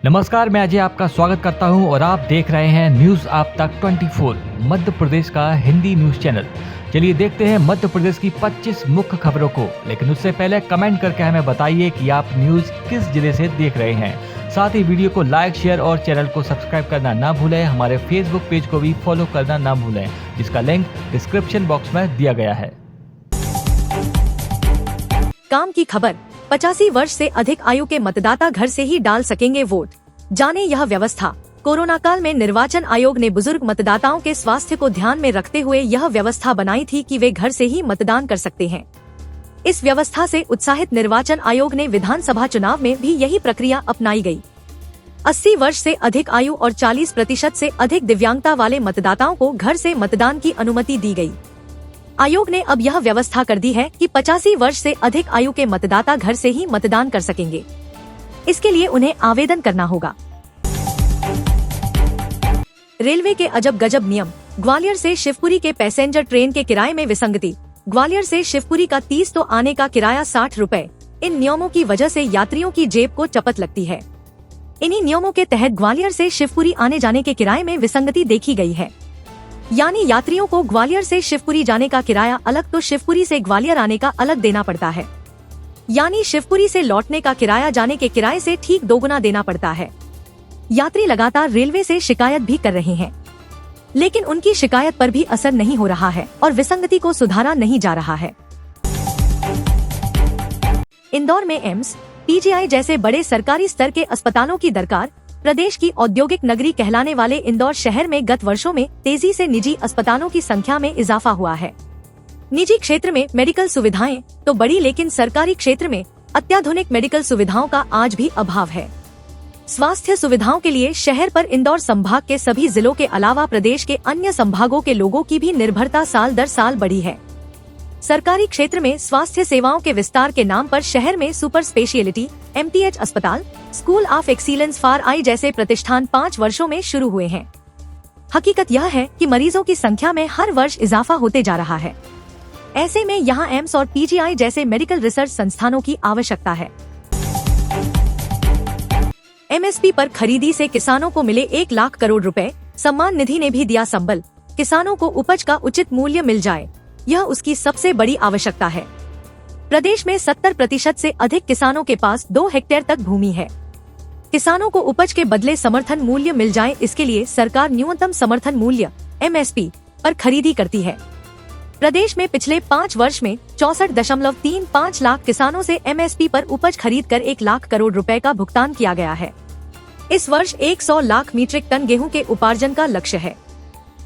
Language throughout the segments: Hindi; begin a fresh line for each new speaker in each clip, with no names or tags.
नमस्कार, मैं अजय आपका स्वागत करता हूं और आप देख रहे हैं न्यूज़ आप तक 24 मध्य प्रदेश का हिंदी न्यूज़ चैनल। चलिए देखते हैं मध्य प्रदेश की 25 मुख्य खबरों को, लेकिन उससे पहले कमेंट करके हमें बताइए कि आप न्यूज़ किस जिले से देख रहे हैं। साथ ही वीडियो को लाइक, शेयर और चैनल को सब्सक्राइब करना ना भूलें। हमारे फेसबुक पेज को भी फॉलो करना ना भूलें, जिसका लिंक डिस्क्रिप्शन बॉक्स में दिया गया है।
काम की खबर, 85 वर्ष से अधिक आयु के मतदाता घर से ही डाल सकेंगे वोट। जाने यह व्यवस्था। कोरोना काल में निर्वाचन आयोग ने बुजुर्ग मतदाताओं के स्वास्थ्य को ध्यान में रखते हुए यह व्यवस्था बनाई थी कि वे घर से ही मतदान कर सकते हैं। इस व्यवस्था से उत्साहित निर्वाचन आयोग ने विधानसभा चुनाव में भी यही प्रक्रिया अपनाई गई। 80 वर्ष से अधिक आयु और 40% से अधिक दिव्यांगता वाले मतदाताओं को घर से मतदान की अनुमति दी गई। आयोग ने अब यह व्यवस्था कर दी है कि 85 वर्ष से अधिक आयु के मतदाता घर से ही मतदान कर सकेंगे। इसके लिए उन्हें आवेदन करना होगा। रेलवे के अजब गजब नियम। ग्वालियर से शिवपुरी के पैसेंजर ट्रेन के किराए में विसंगति। ग्वालियर से शिवपुरी का 30 तो आने का किराया 60 रुपए। इन नियमों की वजह से यात्रियों की जेब को चपत लगती है। इन्हीं नियमों के तहत ग्वालियर से शिवपुरी आने जाने के किराए में विसंगति देखी गई है। यानी यात्रियों को ग्वालियर से शिवपुरी जाने का किराया अलग तो शिवपुरी से ग्वालियर आने का अलग देना पड़ता है। यानी शिवपुरी से लौटने का किराया जाने के किराए से ठीक दोगुना देना पड़ता है। यात्री लगातार रेलवे से शिकायत भी कर रहे हैं, लेकिन उनकी शिकायत पर भी असर नहीं हो रहा है और विसंगति को सुधारा नहीं जा रहा है। इंदौर में एम्स, पीजीआई जैसे बड़े सरकारी स्तर के अस्पतालों की दरकार। प्रदेश की औद्योगिक नगरी कहलाने वाले इंदौर शहर में गत वर्षों में तेजी से निजी अस्पतालों की संख्या में इजाफा हुआ है। निजी क्षेत्र में मेडिकल सुविधाएं तो बड़ी, लेकिन सरकारी क्षेत्र में अत्याधुनिक मेडिकल सुविधाओं का आज भी अभाव है। स्वास्थ्य सुविधाओं के लिए शहर पर इंदौर संभाग के सभी जिलों के अलावा प्रदेश के अन्य संभागों के लोगों की भी निर्भरता साल दर साल बढ़ी है। सरकारी क्षेत्र में स्वास्थ्य सेवाओं के विस्तार के नाम पर शहर में सुपर स्पेशियलिटी, MTH अस्पताल, school of excellence for I जैसे प्रतिष्ठान 5 वर्षों में शुरू हुए हैं। हकीकत यह है कि मरीजों की संख्या में हर वर्ष इजाफा होते जा रहा है। ऐसे में यहाँ एम्स और पीजीआई जैसे मेडिकल रिसर्च संस्थानों की आवश्यकता है। MSP पर खरीदी से किसानों को मिले 1 लाख करोड़ रुपए। सम्मान निधि ने भी दिया संबल। किसानों को उपज का उचित मूल्य मिल जाए, यह उसकी सबसे बड़ी आवश्यकता है। प्रदेश में 70% से अधिक किसानों के पास 2 हेक्टेयर तक भूमि है। किसानों को उपज के बदले समर्थन मूल्य मिल जाए, इसके लिए सरकार न्यूनतम समर्थन मूल्य MSP पर खरीदी करती है। प्रदेश में पिछले 5 वर्ष में 64.35 लाख किसानों से MSP पर उपज खरीद कर 1 लाख करोड़ रुपए का भुगतान किया गया है। इस वर्ष 100 लाख मीट्रिक टन गेहूं के उपार्जन का लक्ष्य है।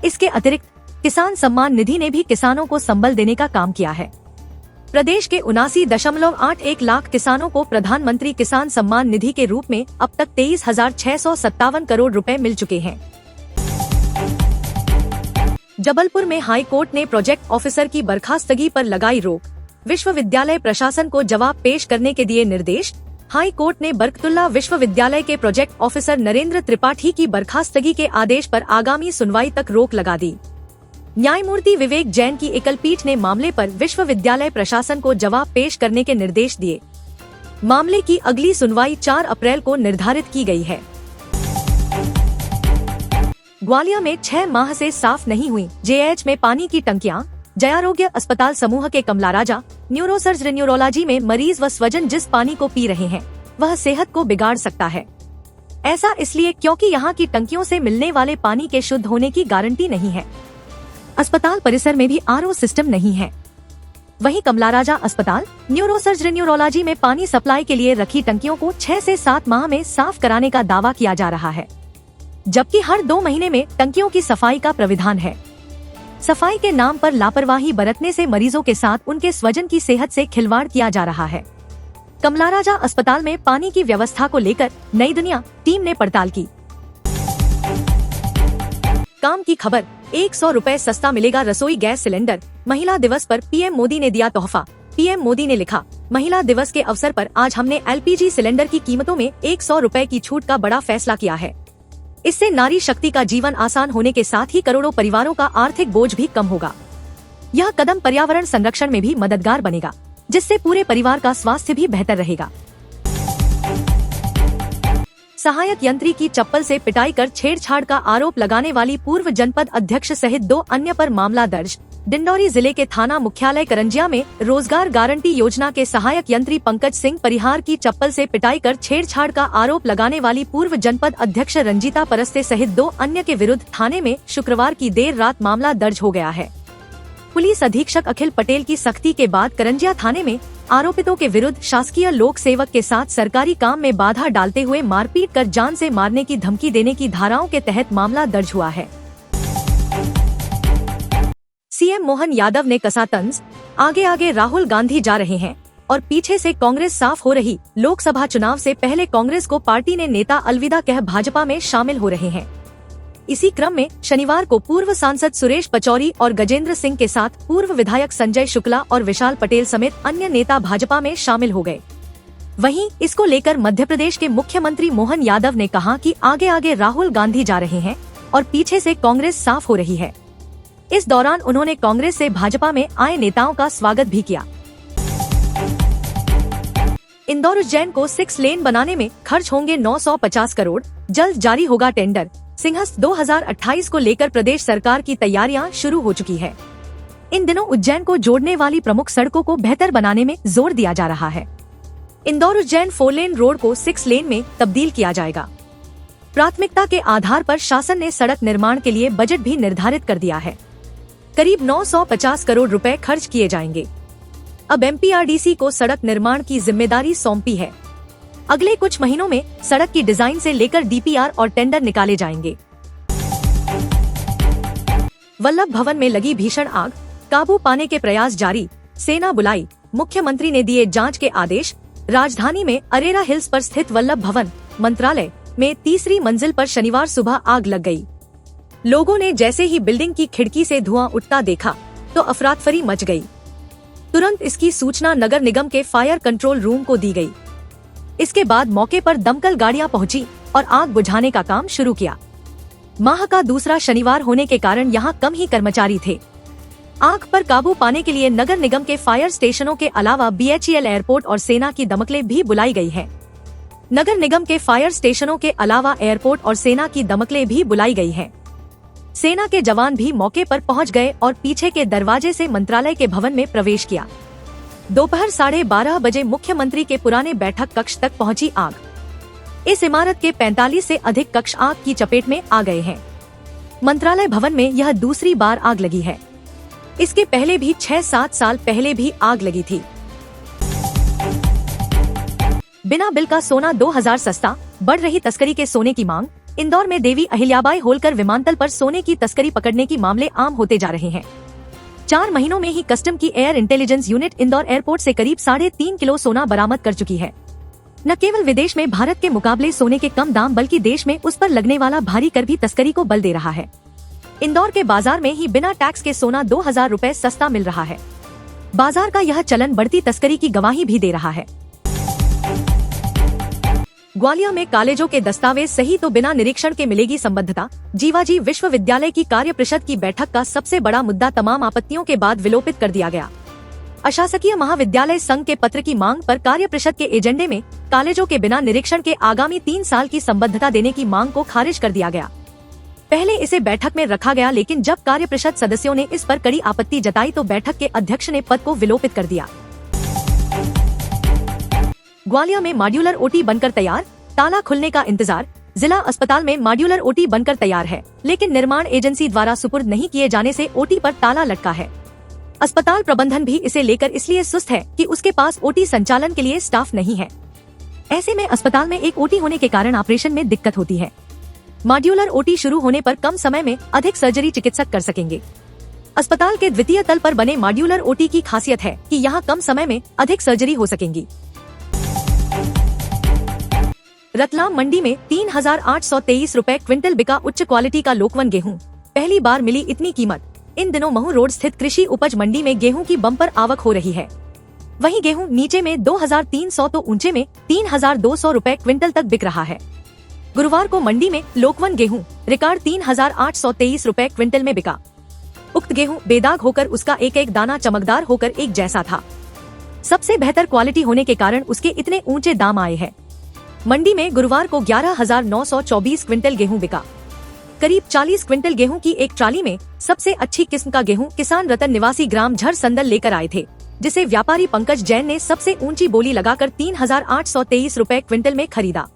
इसके अतिरिक्त किसान सम्मान निधि ने भी किसानों को संबल देने का काम किया है। प्रदेश के 79.81 लाख किसानों को प्रधानमंत्री किसान सम्मान निधि के रूप में अब तक 23,657 करोड़ रुपए मिल चुके हैं। जबलपुर में हाई कोर्ट ने प्रोजेक्ट ऑफिसर की बर्खास्तगी पर लगाई रोक। विश्वविद्यालय प्रशासन को जवाब पेश करने के दिए निर्देश। हाई कोर्ट ने बरकतुल्लाह विश्वविद्यालय के प्रोजेक्ट ऑफिसर नरेंद्र त्रिपाठी की बर्खास्तगी के आदेश पर आगामी सुनवाई तक रोक लगा दी। न्यायमूर्ति विवेक जैन की एकल पीठ ने मामले पर विश्वविद्यालय प्रशासन को जवाब पेश करने के निर्देश दिए। मामले की अगली सुनवाई 4 अप्रैल को निर्धारित की गई है। ग्वालियर में 6 माह से साफ नहीं हुई JH में पानी की टंकियां। जयारोग्य अस्पताल समूह के कमला राजा न्यूरोसर्जरी न्यूरोलॉजी में मरीज व स्वजन जिस पानी को पी रहे हैं वह सेहत को बिगाड़ सकता है। ऐसा इसलिए क्योंकि यहाँ की टंकियों से मिलने वाले पानी के शुद्ध होने की गारंटी नहीं है। अस्पताल परिसर में भी RO सिस्टम नहीं है। वहीं कमला राजा अस्पताल न्यूरोसर्जरी न्यूरोलॉजी में पानी सप्लाई के लिए रखी टंकियों को 6 से 7 माह में साफ कराने का दावा किया जा रहा है, जबकि हर 2 महीने में टंकियों की सफाई का प्राविधान है। सफाई के नाम पर लापरवाही बरतने से मरीजों के साथ उनके स्वजन की सेहत से खिलवाड़ किया जा रहा है। कमला राजा अस्पताल में पानी की व्यवस्था को लेकर नई दुनिया टीम ने पड़ताल की। काम की खबर, 100 रुपए सस्ता मिलेगा रसोई गैस सिलेंडर। महिला दिवस पर PM मोदी ने दिया तोहफा। PM मोदी ने लिखा, महिला दिवस के अवसर पर आज हमने LPG सिलेंडर की कीमतों में 100 रुपए की छूट का बड़ा फैसला किया है। इससे नारी शक्ति का जीवन आसान होने के साथ ही करोड़ों परिवारों का आर्थिक बोझ भी कम होगा। यह कदम पर्यावरण संरक्षण में भी मददगार बनेगा, जिससे पूरे परिवार का स्वास्थ्य भी बेहतर रहेगा। सहायक यंत्री की चप्पल से पिटाई कर छेड़छाड़ का आरोप लगाने वाली पूर्व जनपद अध्यक्ष सहित 2 अन्य पर मामला दर्ज। डिंडौरी जिले के थाना मुख्यालय करंजिया में रोजगार गारंटी योजना के सहायक यंत्री पंकज सिंह परिहार की चप्पल से पिटाई कर छेड़छाड़ का आरोप लगाने वाली पूर्व जनपद अध्यक्ष रंजीता परस्ते सहित 2 अन्य के विरुद्ध थाने में शुक्रवार की देर रात मामला दर्ज हो गया है। पुलिस अधीक्षक अखिल पटेल की सख्ती के बाद करंजिया थाने में आरोपितों के विरुद्ध शासकीय लोक सेवक के साथ सरकारी काम में बाधा डालते हुए मारपीट कर जान से मारने की धमकी देने की धाराओं के तहत मामला दर्ज हुआ है। सीएम मोहन यादव ने कसा तंज, आगे आगे राहुल गांधी जा रहे हैं और पीछे से कांग्रेस साफ हो रही। लोकसभा चुनाव से पहले कांग्रेस को पार्टी ने नेता अलविदा कह भाजपा में शामिल हो रहे हैं। इसी क्रम में शनिवार को पूर्व सांसद सुरेश पचौरी और गजेंद्र सिंह के साथ पूर्व विधायक संजय शुक्ला और विशाल पटेल समेत अन्य नेता भाजपा में शामिल हो गए। वहीं इसको लेकर मध्य प्रदेश के मुख्यमंत्री मोहन यादव ने कहा कि आगे आगे राहुल गांधी जा रहे हैं और पीछे से कांग्रेस साफ हो रही है। इस दौरान उन्होंने कांग्रेस से भाजपा में आए नेताओं का स्वागत भी किया। इंदौर उज्जैन को 6 लेन बनाने में खर्च होंगे 950 करोड़, जल्द जारी होगा टेंडर। सिंहस्थ 2028 को लेकर प्रदेश सरकार की तैयारियां शुरू हो चुकी है। इन दिनों उज्जैन को जोड़ने वाली प्रमुख सड़कों को बेहतर बनाने में जोर दिया जा रहा है। इंदौर उज्जैन 4 लेन रोड को 6 लेन में तब्दील किया जाएगा। प्राथमिकता के आधार पर शासन ने सड़क निर्माण के लिए बजट भी निर्धारित कर दिया है। करीब 950 करोड़ रुपए खर्च किए जाएंगे। अब एमपीआरडीसी को सड़क निर्माण की जिम्मेदारी सौंपी है। अगले कुछ महीनों में सड़क की डिजाइन से लेकर डीपीआर और टेंडर निकाले जाएंगे। वल्लभ भवन में लगी भीषण आग, काबू पाने के प्रयास जारी, सेना बुलाई, मुख्यमंत्री ने दिए जांच के आदेश। राजधानी में अरेरा हिल्स पर स्थित वल्लभ भवन मंत्रालय में 3री मंजिल पर शनिवार सुबह आग लग गई। लोगों ने जैसे ही बिल्डिंग की खिड़की से धुआं उठता देखा तो अफरातफरी मच गई। तुरंत इसकी सूचना नगर निगम के फायर कंट्रोल रूम को दी गई। इसके बाद मौके पर दमकल गाड़ियां पहुंची और आग बुझाने का काम शुरू किया। माह का दूसरा शनिवार होने के कारण यहां कम ही कर्मचारी थे। आग पर काबू पाने के लिए नगर निगम के फायर स्टेशनों के अलावा बीएचईएल एयरपोर्ट और सेना की दमकलें भी बुलाई गई है। नगर निगम के फायर स्टेशनों के अलावा एयरपोर्ट और सेना की दमकलें भी बुलाई गई है। सेना के जवान भी मौके पर पहुंच गए और पीछे के दरवाजे से मंत्रालय के भवन में प्रवेश किया। दोपहर 12:30 बजे मुख्यमंत्री के पुराने बैठक कक्ष तक पहुंची आग। इस इमारत के 45 से अधिक कक्ष आग की चपेट में आ गए हैं। मंत्रालय भवन में यह दूसरी बार आग लगी है। इसके पहले भी 6-7 साल पहले भी आग लगी थी। बिना बिल का सोना 2000 सस्ता, बढ़ रही तस्करी के सोने की मांग। इंदौर में देवी अहिल्याबाई होलकर विमानतल पर सोने की तस्करी पकड़ने की मामले आम होते जा रहे हैं। 4 महीनों में ही कस्टम की air intelligence unit Indore airport से करीब 3.5 किलो सोना बरामद कर चुकी है। न केवल विदेश में भारत के मुकाबले सोने के कम दाम बल्कि देश में उस पर लगने वाला भारी कर भी तस्करी को बल दे रहा है। इंदौर के बाजार में ही बिना टैक्स के सोना 2000 रुपए सस्ता मिल रहा है। बाजार का यह चलन बढ़ती तस्करी की गवाही भी दे रहा है। ग्वालियर में कॉलेजों के दस्तावेज सही तो बिना निरीक्षण के मिलेगी संबद्धता। जीवाजी विश्वविद्यालय की कार्य परिषद की बैठक का सबसे बड़ा मुद्दा तमाम आपत्तियों के बाद विलोपित कर दिया गया। अशासकीय महाविद्यालय संघ के पत्र की मांग पर कार्य परिषद के एजेंडे में कॉलेजों के बिना निरीक्षण के आगामी 3 साल की संबद्धता देने की मांग को खारिज कर दिया गया। पहले इसे बैठक में रखा गया, लेकिन जब कार्य परिषद सदस्यों ने इस पर कड़ी आपत्ति जताई तो बैठक के अध्यक्ष ने पद को विलोपित कर दिया। ग्वालियर में मॉड्यूलर ओटी बनकर तैयार, ताला खुलने का इंतजार। जिला अस्पताल में मॉड्यूलर ओटी बनकर तैयार है, लेकिन निर्माण एजेंसी द्वारा सुपुर्द नहीं किए जाने से ओटी पर ताला लटका है। अस्पताल प्रबंधन भी इसे लेकर इसलिए सुस्त है कि उसके पास ओटी संचालन के लिए स्टाफ नहीं है। ऐसे में अस्पताल में एक ओटी होने के कारण ऑपरेशन में दिक्कत होती है। मॉड्यूलर ओटी शुरू होने पर कम समय में अधिक सर्जरी चिकित्सक कर सकेंगे। अस्पताल के द्वितीय तल पर बने मॉड्यूलर ओटी की खासियत है कि यहाँ कम समय में अधिक सर्जरी हो सकेंगी। रतलाम मंडी में 3823 रुपए क्विंटल बिका उच्च क्वालिटी का लोकवन गेहूं। पहली बार मिली इतनी कीमत। इन दिनों महू रोड स्थित कृषि उपज मंडी में गेहूं की बम्पर आवक हो रही है। वहीं गेहूं नीचे में 2300 तो ऊंचे में 3200 रुपए क्विंटल तक बिक रहा है। गुरुवार को मंडी में लोकवन गेहूं रिकॉर्ड 3823 रुपए क्विंटल में बिका। उक्त गेहूं बेदाग होकर उसका एक एक दाना चमकदार होकर एक जैसा था। सबसे बेहतर क्वालिटी होने के कारण उसके इतने ऊंचे दाम आए हैं। मंडी में गुरुवार को 11,924 क्विंटल गेहूं बिका। करीब 40 क्विंटल गेहूं की एक ट्राली में सबसे अच्छी किस्म का गेहूं किसान रतन निवासी ग्राम झर संदल लेकर आए थे, जिसे व्यापारी पंकज जैन ने सबसे ऊंची बोली लगाकर 3,823 रुपए क्विंटल में खरीदा।